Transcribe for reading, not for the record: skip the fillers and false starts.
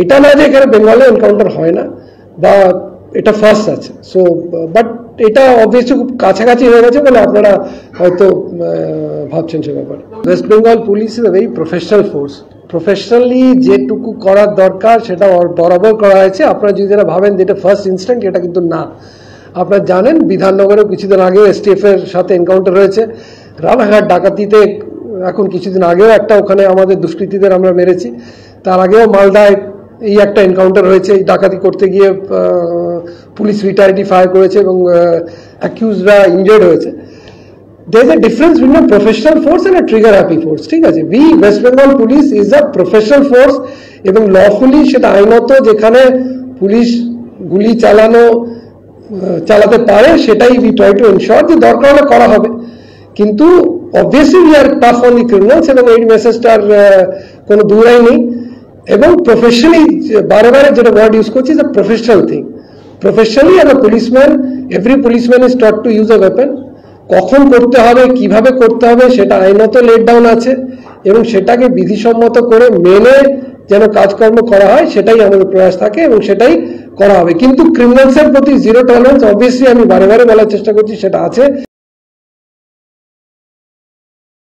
এটা না যে এখানে বেঙ্গলে এনকাউন্টার হয় না বা এটা ফার্স্ট আছে। সো বাট এটা অবভিয়াসলি খুব কাছাকাছি হয়ে গেছে বলে আপনারা হয়তো ভাবছেন সে ব্যাপারে। West Bengal police is a very professional force. Professionally যেটুকু করার দরকার সেটা বরাবর করা হয়েছে। আপনারা যদি যারা ভাবেন যে এটা ফার্স্ট ইনস্ট্যান্ট, এটা কিন্তু না। আপনারা জানেন বিধাননগরেও কিছুদিন আগেও STF এর সাথে এনকাউন্টার হয়েছে। রানাঘাট ডাকাতিতে এখন কিছুদিন আগেও একটা ওখানে আমাদের দুষ্কৃতীদের আমরা মেরেছি। তার আগেও মালদায় এই একটা এনকাউন্টার হয়েছে, ডাকাতি করতে গিয়ে পুলিশ রিটায়ারিটি ফায়ার করেছে এবং অ্যাকিউজরা ইনজার্ড হয়েছে। there is a difference between a professional force and a trigger happy force, ঠিক আছে। we West Bengal police is a professional force এবং lawfully সেটা আইনত যেখানে পুলিশ গুলি চালাতে পারে সেটাই we try to ensure যে দরকার হলে করা হবে। কিন্তু obviously we are tough on the criminals এবং এই মেসেজটার কোনো দূরাই নেই। এবং প্রফেশনালি বারে বারে যেটা ওয়ার্ড ইউজ করছি is a professional thing. Professionally as a policeman, every policeman is taught to use a weapon. কখন করতে হবে, কিভাবে করতে হবে সেটা আইনত লেট ডাউন আছে এবং সেটাকে বিধিসম্মত করে মেনে যেন কাজকর্ম করা হয় সেটাই আমাদের প্রয়াস থাকে এবং সেটাই করা হবে। কিন্তু ক্রিমিনালসের প্রতি জিরো টলারেন্স অবভিয়াসলি আমি বারে বারে বলার চেষ্টা করছি সেটা আছে।